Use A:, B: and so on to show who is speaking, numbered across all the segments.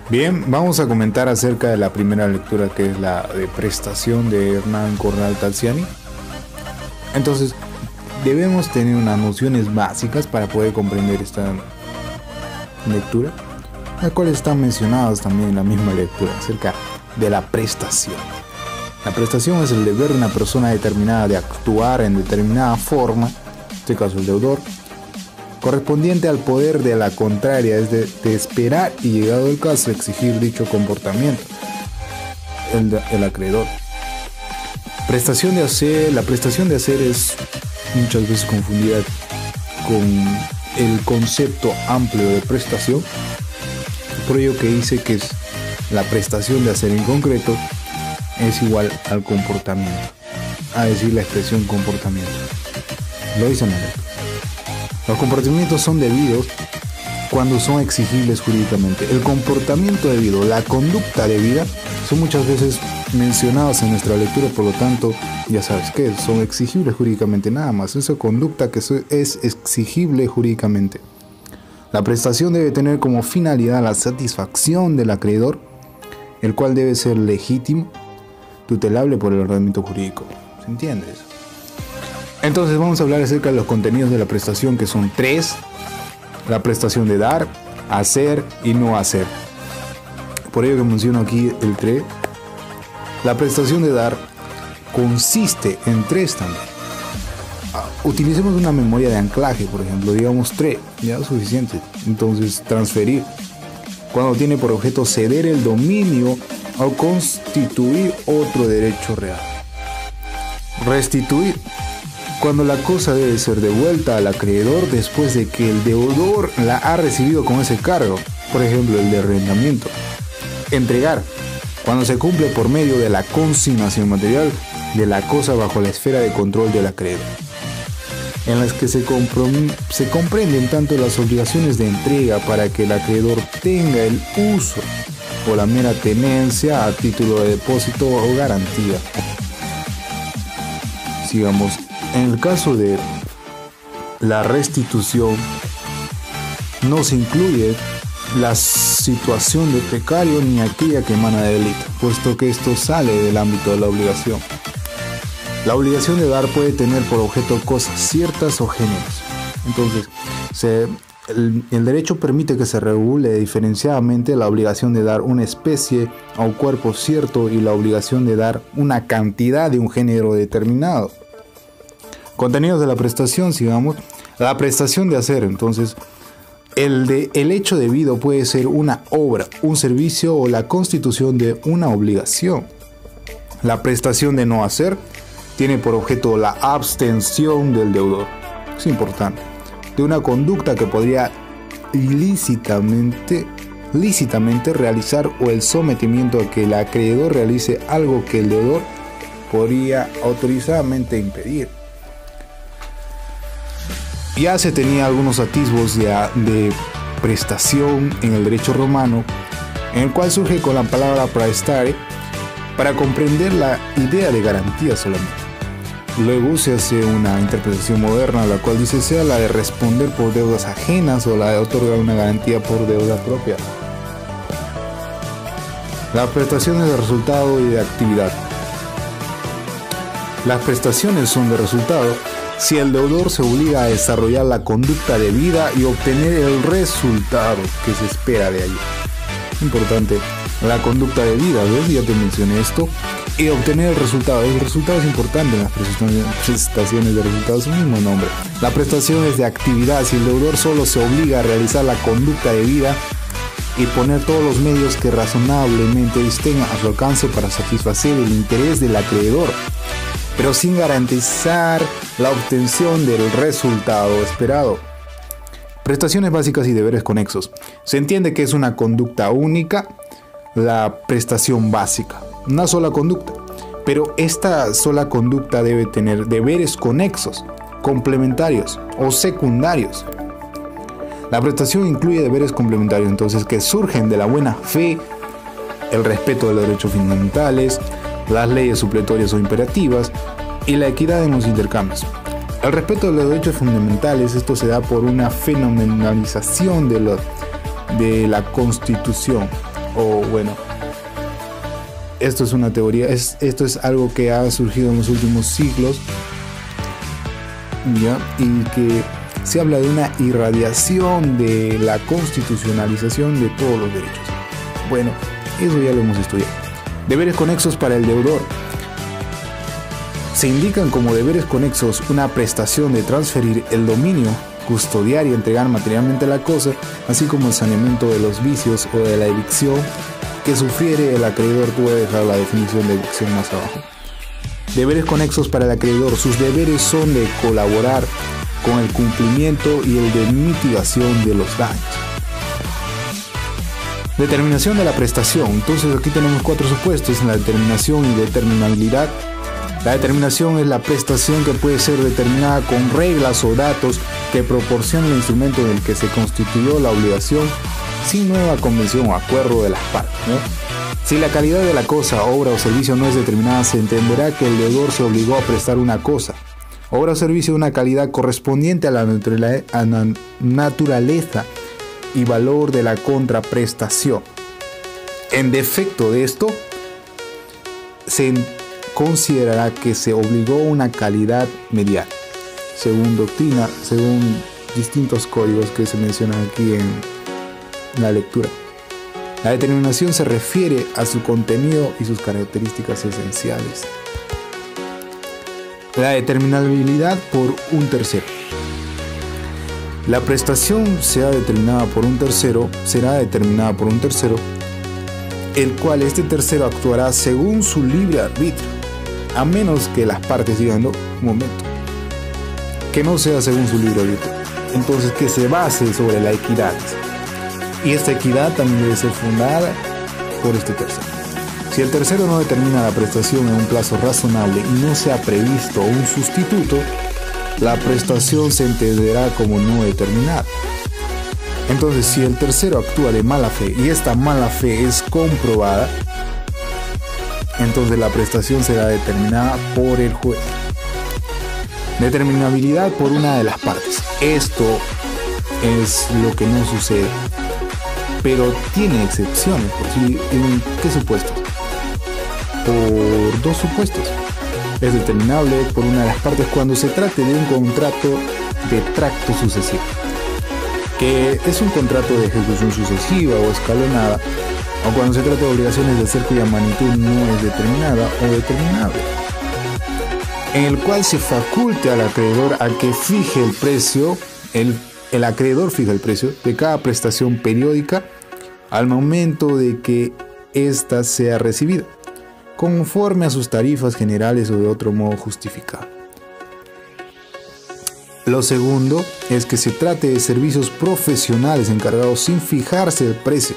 A: Bien, vamos a comentar acerca de la primera lectura, que es la de Prestación de Hernán Corral Taziani. Entonces, debemos tener unas nociones básicas para poder comprender esta lectura, las cuales están mencionadas también en la misma lectura, acerca de la prestación. La prestación es el deber de una persona determinada de actuar en determinada forma, en este caso el deudor, correspondiente al poder de la contraria, es de esperar y, llegado el caso, exigir dicho comportamiento, el acreedor. Prestación de hacer. La prestación de hacer es muchas veces confundida con el concepto amplio de prestación, por ello que dice que es la prestación de hacer en concreto es igual al comportamiento, a decir la expresión comportamiento. Lo dice en la ley. Los comportamientos son debidos cuando son exigibles jurídicamente. El comportamiento debido, la conducta debida, son muchas veces mencionados en nuestra lectura, por lo tanto, ya sabes que son exigibles jurídicamente, nada más. Esa conducta que es exigible jurídicamente. La prestación debe tener como finalidad la satisfacción del acreedor, el cual debe ser legítimo, tutelable por el ordenamiento jurídico. ¿Se entiende eso? Entonces vamos a hablar acerca de los contenidos de la prestación, que son tres: la prestación de dar, hacer y no hacer. Por ello que menciono aquí el tres. La prestación de dar consiste en tres también. Utilicemos una memoria de anclaje, por ejemplo, digamos 3, ya es suficiente. Entonces, transferir, cuando tiene por objeto ceder el dominio o constituir otro derecho real. Restituir, cuando la cosa debe ser devuelta al acreedor después de que el deudor la ha recibido con ese cargo, por ejemplo el de arrendamiento. Entregar, cuando se cumple por medio de la consignación material de la cosa bajo la esfera de control del acreedor, en las que se comprenden tanto las obligaciones de entrega para que el acreedor tenga el uso o la mera tenencia a título de depósito o garantía. Sigamos. En el caso de la restitución, no se incluye la situación de precario ni aquella que emana de delito, puesto que esto sale del ámbito de la obligación. La obligación de dar puede tener por objeto cosas ciertas o géneros. Entonces, el derecho permite que se regule diferenciadamente la obligación de dar una especie a un cuerpo cierto y la obligación de dar una cantidad de un género determinado. Contenidos de la prestación, sigamos. La prestación de hacer, entonces, el hecho debido puede ser una obra, un servicio o la constitución de una obligación. La prestación de no hacer tiene por objeto la abstención del deudor, es importante, de una conducta que podría lícitamente realizar, o el sometimiento a que el acreedor realice algo que el deudor podría autorizadamente impedir. Ya se tenía algunos atisbos de prestación en el derecho romano, en el cual surge con la palabra praestare para comprender la idea de garantía solamente. Luego se hace una interpretación moderna, la cual dice sea la de responder por deudas ajenas o la de otorgar una garantía por deuda propia. Las prestaciones de resultado y de actividad. Las prestaciones son de resultado si el deudor se obliga a desarrollar la conducta debida y obtener el resultado que se espera de allí. Importante, la conducta debida, ¿ves? Ya te mencioné esto. Y obtener el resultado. El resultado es importante en las prestaciones de resultados, su mismo nombre. La prestación es de actividad si el deudor solo se obliga a realizar la conducta debida y poner todos los medios que razonablemente estén a su alcance para satisfacer el interés del acreedor, pero sin garantizar la obtención del resultado esperado. Prestaciones básicas y deberes conexos. Se entiende que es una conducta única, la prestación básica, una sola conducta, pero esta sola conducta debe tener deberes conexos, complementarios o secundarios. La prestación incluye deberes complementarios, entonces, que surgen de la buena fe, el respeto de los derechos fundamentales, las leyes supletorias o imperativas y la equidad en los intercambios. El respeto de los derechos fundamentales, esto se da por una fenomenalización de la Constitución, o bueno, esto es una teoría, esto es algo que ha surgido en los últimos siglos, ¿ya? Y que se habla de una irradiación de la constitucionalización de todos los derechos. Bueno, eso ya lo hemos estudiado. Deberes conexos para el deudor. Se indican como deberes conexos una prestación de transferir el dominio, custodiar y entregar materialmente la cosa, así como el saneamiento de los vicios o de la evicción que sufriere el acreedor. Tú voy a dejar la definición de evicción más abajo. Deberes conexos para el acreedor. Sus deberes son de colaborar con el cumplimiento y el de mitigación de los daños. Determinación de la prestación. Entonces aquí tenemos 4 supuestos en la determinación y determinabilidad. La determinación es la prestación que puede ser determinada con reglas o datos que proporciona el instrumento en el que se constituyó la obligación sin nueva convención o acuerdo de las partes, ¿no? Si la calidad de la cosa, obra o servicio no es determinada, se entenderá que el deudor se obligó a prestar una cosa, obra o servicio de una calidad correspondiente a la naturaleza y valor de la contraprestación. En defecto de esto, se considerará que se obligó a una calidad mediana, según doctrina, según distintos códigos que se mencionan aquí en la lectura. La determinación se refiere a su contenido y sus características esenciales. La determinabilidad por un tercero. La prestación será determinada por un tercero, el cual este tercero actuará según su libre arbitrio, a menos que las partes digan, no, un momento, que no sea según su libre arbitrio. Entonces, que se base sobre la equidad. Y esta equidad también debe ser fundada por este tercero. Si el tercero no determina la prestación en un plazo razonable y no se ha previsto un sustituto, la prestación se entenderá como no determinada. Entonces, si el tercero actúa de mala fe y esta mala fe es comprobada, entonces la prestación será determinada por el juez. Determinabilidad por una de las partes. Esto es lo que no sucede, pero tiene excepciones. ¿En qué supuestos? Por 2 supuestos. Es determinable por una de las partes cuando se trate de un contrato de tracto sucesivo, que es un contrato de ejecución sucesiva o escalonada, o cuando se trata de obligaciones de hacer cuya magnitud no es determinada o determinable, en el cual se faculte al acreedor a que fije el precio, el acreedor fija el precio de cada prestación periódica al momento de que ésta sea recibida, conforme a sus tarifas generales o de otro modo justificado. Lo segundo es que se trate de servicios profesionales encargados sin fijarse el precio,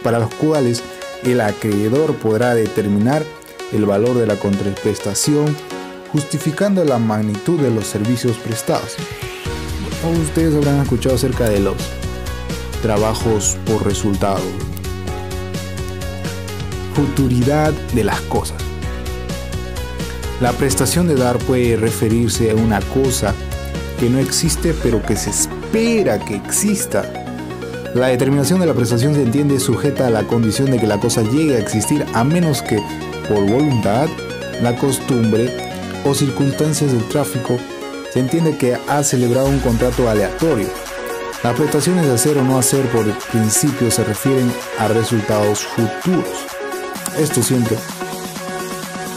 A: para los cuales el acreedor podrá determinar el valor de la contraprestación, justificando la magnitud de los servicios prestados. Ustedes habrán escuchado acerca de los trabajos por resultado. Futuridad de las cosas. La prestación de dar puede referirse a una cosa que no existe pero que se espera que exista. La determinación de la prestación se entiende sujeta a la condición de que la cosa llegue a existir, a menos que por voluntad, la costumbre o circunstancias del tráfico se entiende que ha celebrado un contrato aleatorio. Las prestaciones de hacer o no hacer por principio se refieren a resultados futuros. Esto siempre,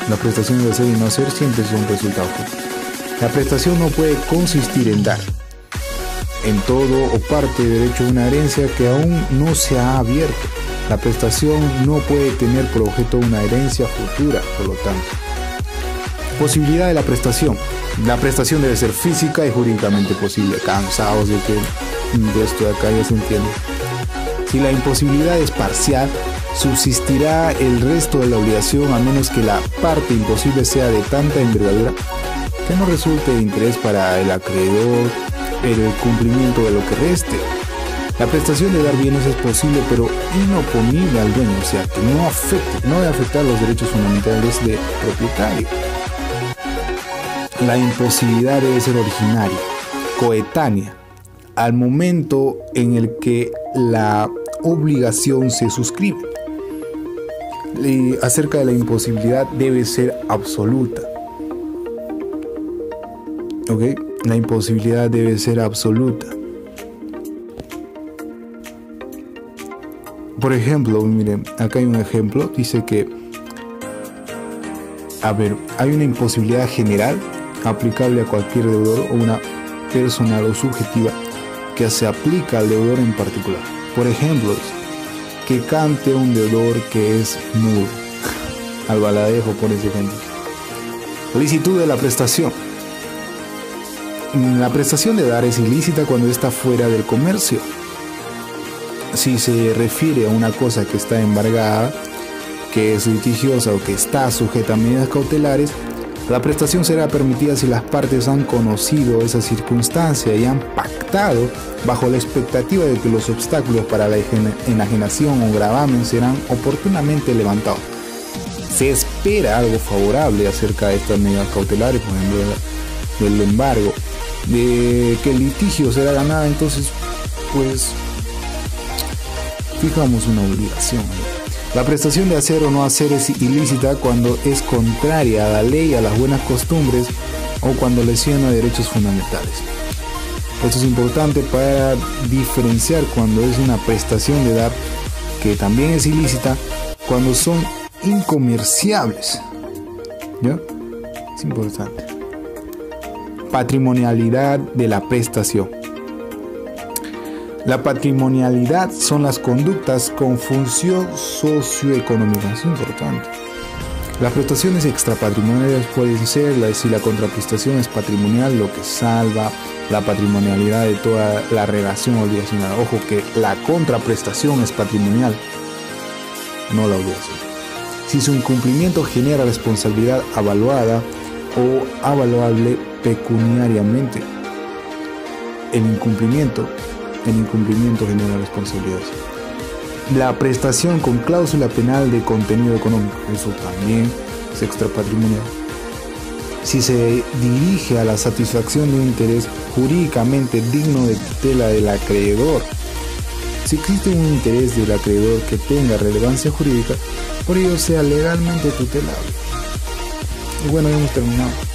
A: las prestaciones de hacer y no hacer siempre son resultados futuros. La prestación no puede consistir en dar en todo o parte de derecho de una herencia que aún no se ha abierto. La prestación no puede tener por objeto una herencia futura, por lo tanto. Posibilidad de la prestación. La prestación debe ser física y jurídicamente posible. Cansados de que esto de acá ya se entiende. Si la imposibilidad es parcial, subsistirá el resto de la obligación a menos que la parte imposible sea de tanta envergadura que no resulte de interés para el acreedor el cumplimiento de lo que reste. La prestación de dar bienes es posible pero inoponible al dueño, o sea que no debe afectar los derechos fundamentales del propietario. La imposibilidad debe ser originaria, coetánea, al momento en el que la obligación se suscribe. acerca de la imposibilidad debe ser absoluta. ¿Ok? La imposibilidad debe ser absoluta. Por ejemplo, miren, acá hay un ejemplo, dice que, hay una imposibilidad general aplicable a cualquier deudor o una personal o subjetiva que se aplica al deudor en particular. Por ejemplo, que cante un deudor que es mudo. Al baladejo, por ese ejemplo. Licitud de la prestación. La prestación de dar es ilícita cuando está fuera del comercio. Si se refiere a una cosa que está embargada, que es litigiosa o que está sujeta a medidas cautelares, la prestación será permitida si las partes han conocido esa circunstancia y han pactado bajo la expectativa de que los obstáculos para la enajenación o gravamen serán oportunamente levantados. Se espera algo favorable acerca de estas medidas cautelares, por ejemplo, del embargo, de que el litigio será ganado, entonces, pues, fijamos una obligación. La prestación de hacer o no hacer es ilícita cuando es contraria a la ley, a las buenas costumbres o cuando lesiona derechos fundamentales. Esto es importante para diferenciar cuando es una prestación de dar, que también es ilícita, cuando son incomerciables. ¿Ya? Es importante. Patrimonialidad de la prestación. La patrimonialidad son las conductas con función socioeconómica. Es importante. Las prestaciones extrapatrimoniales pueden ser, si la contraprestación es patrimonial, lo que salva la patrimonialidad de toda la relación obligacional. Ojo que la contraprestación es patrimonial, no la obligación. Si su incumplimiento genera responsabilidad avaluada o avaluable pecuniariamente, el incumplimiento genera responsabilidad. La prestación con cláusula penal de contenido económico, eso también es extrapatrimonial. Si se dirige a la satisfacción de un interés jurídicamente digno de tutela del acreedor, si existe un interés del acreedor que tenga relevancia jurídica, por ello sea legalmente tutelable. Y bueno, hemos terminado.